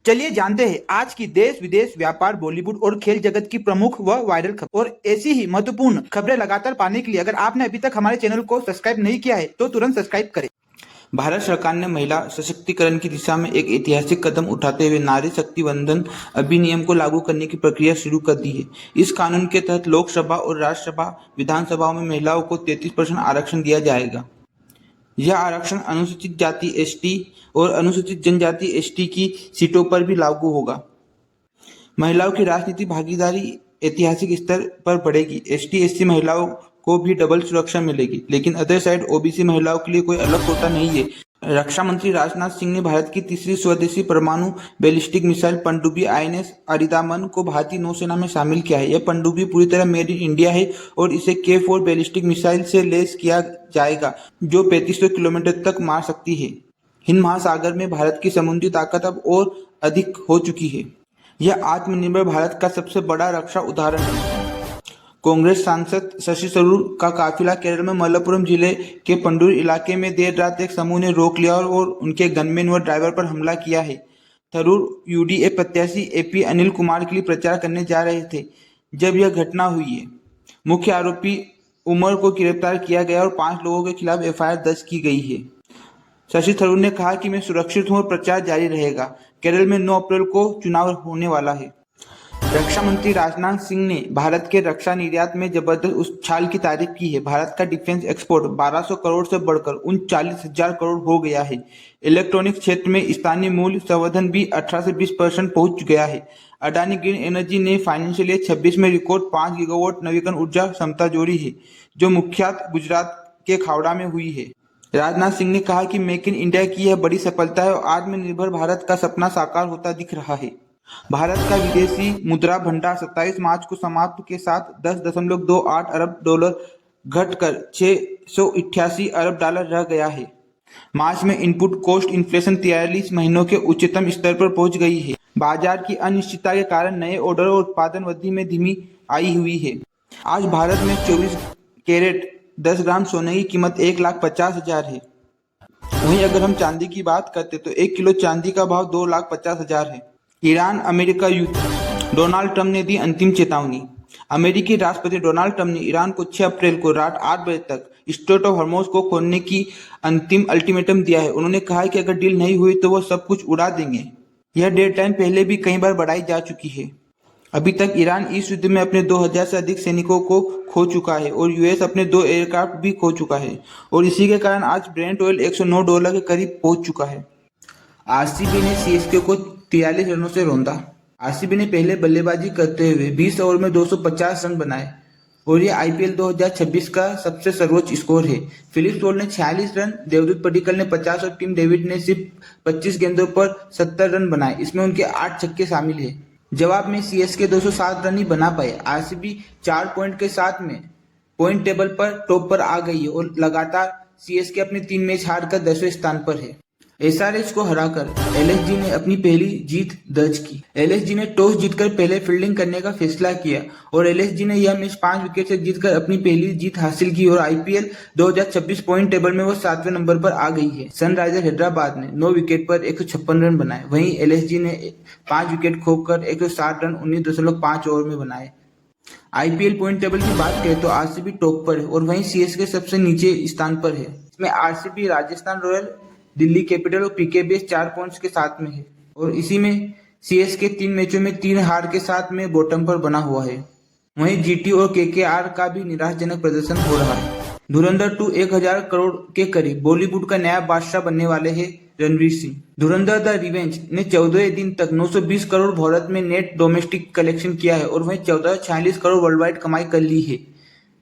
चलिए जानते हैं आज की देश विदेश व्यापार बॉलीवुड और खेल जगत की प्रमुख व वायरल खबर और ऐसी ही महत्वपूर्ण खबरें लगातार पाने के लिए अगर आपने अभी तक हमारे चैनल को सब्सक्राइब नहीं किया है तो तुरंत सब्सक्राइब करें। भारत सरकार ने महिला सशक्तिकरण की दिशा में एक ऐतिहासिक कदम उठाते हुए नारी शक्ति वंदन अधिनियम को लागू करने की प्रक्रिया शुरू कर दी है। इस कानून के तहत लोकसभा और राज्यसभा विधानसभाओं में महिलाओं को 33% आरक्षण दिया जाएगा। यह आरक्षण अनुसूचित जाति एसटी और अनुसूचित जनजाति एसटी की सीटों पर भी लागू होगा। महिलाओं की राजनीतिक भागीदारी ऐतिहासिक स्तर पर बढ़ेगी। एसटी एससी महिलाओं को भी डबल सुरक्षा मिलेगी, लेकिन अदर साइड ओबीसी महिलाओं के लिए कोई अलग कोटा नहीं है। रक्षा मंत्री राजनाथ सिंह ने भारत की तीसरी स्वदेशी परमाणु बैलिस्टिक मिसाइल पनडुब्बी आईएनएस अरिंदामन को भारतीय नौसेना में शामिल किया है। यह पनडुब्बी पूरी तरह मेड इन इंडिया है और इसे K4 बैलिस्टिक मिसाइल से लैस किया जाएगा, जो 3500 किलोमीटर तक मार सकती है। हिंद महासागर में भारत की समुद्री ताकत अब और अधिक हो चुकी है। यह आत्मनिर्भर भारत का सबसे बड़ा रक्षा उदाहरण है। कांग्रेस सांसद शशि थरूर का काफिला केरल में मलप्पुरम जिले के पंडूर इलाके में देर रात एक समूह ने रोक लिया और उनके गनमैन व ड्राइवर पर हमला किया है। थरूर यूडीए प्रत्याशी एपी अनिल कुमार के लिए प्रचार करने जा रहे थे जब यह घटना हुई है। मुख्य आरोपी उमर को गिरफ्तार किया गया और 5 लोगों के खिलाफ एफआईआर दर्ज की गई है। शशि थरूर ने कहा कि मैं सुरक्षित हूं और प्रचार जारी रहेगा। केरल में 9 अप्रैल को चुनाव होने वाला है। रक्षा मंत्री राजनाथ सिंह ने भारत के रक्षा निर्यात में जबरदस्त उछाल की तारीफ की है। भारत का डिफेंस एक्सपोर्ट 1200 करोड़ से बढ़कर 39,000 करोड़ हो गया है। इलेक्ट्रॉनिक्स क्षेत्र में स्थानीय मूल्य संवर्धन भी 18 से 20% पहुंच गया है। अडानी ग्रीन एनर्जी ने फाइनेंशियल ईयर 26 में रिकॉर्ड 5 गीगावाट नवीकरण ऊर्जा क्षमता जोड़ी है, जो मुख्यतः गुजरात के खावड़ा में हुई है। राजनाथ सिंह ने कहा कि मेक इन इंडिया की यह बड़ी सफलता है और आत्मनिर्भर भारत का सपना साकार होता दिख रहा है। भारत का विदेशी मुद्रा भंडार 27 मार्च को समाप्त के साथ 10.28 अरब डॉलर घटकर 688 अरब डॉलर रह गया है। मार्च में इनपुट कॉस्ट इन्फ्लेशन 43 महीनों के उच्चतम स्तर पर पहुंच गई है। बाजार की अनिश्चितता के कारण नए ऑर्डर और उत्पादन वृद्धि में धीमी आई हुई है। आज भारत में 24 कैरेट 10 ग्राम सोने की कीमत 1,50,000 है। वहीं अगर हम चांदी की बात करते तो 1 किलो चांदी का भाव 2,50,000 है। ईरान अमेरिका युद्ध, डोनाल्ड ट्रंप ने दी अंतिम चेतावनी। अमेरिकी राष्ट्रपति डोनाल्ड ट्रंप ने ईरान को 6 अप्रैल को रात 8 बजे तक स्ट्रेट ऑफ हॉर्मुज को खोलने की अंतिम अल्टीमेटम दिया है। उन्होंने कहा कि अगर डील नहीं हुई तो वह सब कुछ उड़ा देंगे। यह डेडलाइन पहले भी कई बार बढ़ाई जा चुकी है। अभी तक ईरान इस युद्ध में अपने 2000 से अधिक सैनिकों को खो चुका है और यूएस अपने 2 एयरक्राफ्ट भी खो चुका है और इसी के कारण आज ब्रेंट ऑयल $109 के करीब पहुंच चुका है। आरसीबी ने सीएसके को 43 रनों से रौंदा। आरसीबी ने पहले बल्लेबाजी करते हुए 20 ओवर में 250 रन बनाए और यह आईपीएल 2026 का सबसे सर्वोच्च स्कोर है। फिलिप सॉल्ट ने 46 रन, देवदूत पडिक्कल ने 50 और टिम डेविड ने सिर्फ 25 गेंदों पर 70 रन बनाए। इसमें उनके 8 छक्के शामिल है। जवाब में सीएसके 207 रन ही बना पाए। आरसीबी 4 पॉइंट के साथ में पॉइंट टेबल पर टॉप पर आ गई है और लगातार सीएसके अपने 3 मैच हारकर 10वें स्थान पर है। एसआरएच को हराकर एलएसजी ने अपनी पहली जीत दर्ज की। एलएसजी ने टॉस जीतकर पहले फील्डिंग करने का फैसला किया और एलएसजी ने यह मैच 5 विकेट से जीतकर अपनी पहली जीत हासिल की और आईपीएल 2026 पॉइंट टेबल में वो 7वें नंबर पर आ गई है। सनराइजर हैदराबाद ने 9 विकेट पर 156 रन बनाए। वहीं एलएसजी ने 5 विकेट खोकर 160 रन 19.5 ओवर में बनाए। आईपीएल पॉइंट टेबल की बात करें तो आरसीबी टॉप पर है और वहीं सीएसके सबसे नीचे स्थान पर है। इसमें RCB, Rajasthan royal, Delhi capital और पीकेबीएस 4 पॉइंट्स के साथ में है और इसी में सीएसके 3 मैचों में 3 हार के साथ में बॉटम पर बना हुआ है। वहीं जीटी और केकेआर का भी निराशाजनक प्रदर्शन हो रहा है। धुरंधर 2 1000 करोड़ के करीब बॉलीवुड का नया बादशाह बनने वाले हैं रणवीर सिंह। धुरंधर द रिवेंज ने 14 दिन तक 920 करोड़ भारत में नेट डोमेस्टिक कलेक्शन किया है और वहीं 1446 करोड़ वर्ल्ड वाइड कमाई कर ली है।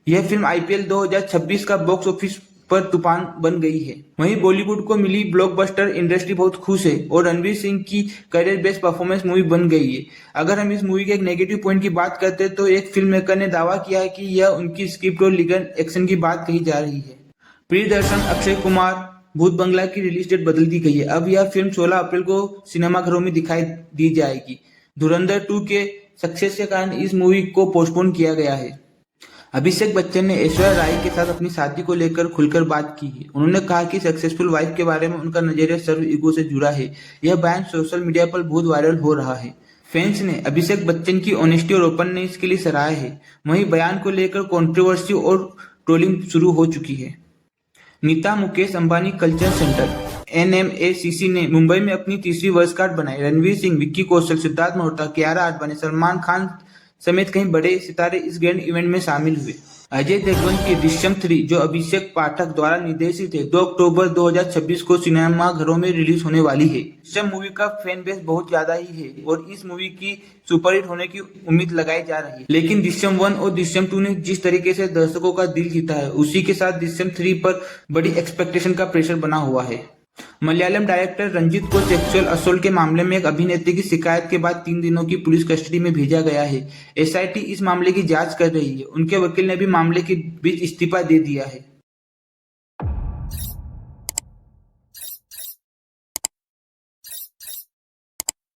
यह फिल्म आईपीएल 2026 का बॉक्स ऑफिस पर तूफान बन गई है। वहीं बॉलीवुड को मिली ब्लॉकबस्टर इंडस्ट्री बहुत खुश है और रणवीर सिंह की करियर बेस्ट परफॉर्मेंस मूवी बन गई है। अगर हम इस मूवी के एक नेगेटिव पॉइंट की बात करते हैं तो एक फिल्म मेकर ने दावा किया है कि यह उनकी स्क्रिप्ट और लीगल एक्शन की बात कही जा रही है। प्रियदर्शन अक्षय कुमार भूत बंगला की रिलीज डेट बदल दी गई है। अब यह फिल्म 16 अप्रैल को सिनेमाघरों में दिखाई दी जाएगी। धुरंधर 2 के सक्सेस के कारण इस मूवी को पोस्टपोन किया गया है। अभिषेक बच्चन ने ऐश्वर्या राय के साथ अपनी शादी को लेकर खुलकर बात की है। उन्होंने कहा कि सक्सेसफुल वाइफ के बारे में उनका नजरिया सर्व ईगो से जुड़ा है। यह बयान सोशल मीडिया पर बहुत वायरल हो रहा है। फैंस ने अभिषेक बच्चन की ऑनेस्टी और ओपननेस के लिए सराहा है। वहीं बयान को लेकर कंट्रोवर्सी और ट्रोलिंग शुरू हो चुकी है। Nita Mukesh Ambani culture centre NMACC ने मुंबई में अपनी 3वीं वर्षगांठ बनाई। रणवीर सिंह, विक्की कौशल, सिद्धार्थ मल्होत्रा, कियारा आडवाणी, सलमान खान समेत कई बड़े सितारे इस ग्रैंड इवेंट में शामिल हुए। अजय देवगन की दृश्यम 3 जो अभिषेक पाठक द्वारा निर्देशित है 2 अक्टूबर 2026 को सिनेमाघरों में रिलीज होने वाली है। दृश्यम मूवी का फैन बेस बहुत ज्यादा ही है और इस मूवी की सुपरहिट होने की उम्मीद लगाई जा रही है। लेकिन दृश्यम 1 और दृश्यम 2 ने जिस तरीके से दर्शकों का दिल जीता है, उसी के साथ दृश्यम 3 पर बड़ी एक्सपेक्टेशन का प्रेशर बना हुआ है। मलयालम डायरेक्टर रंजीत को सेक्सुअल असोल्ट के मामले में एक अभिनेत्री की शिकायत के बाद 3 दिनों की पुलिस कस्टडी में भेजा गया है। SIT इस मामले की जांच कर रही है। उनके वकील ने भी मामले के बीच इस्तीफा दे दिया है।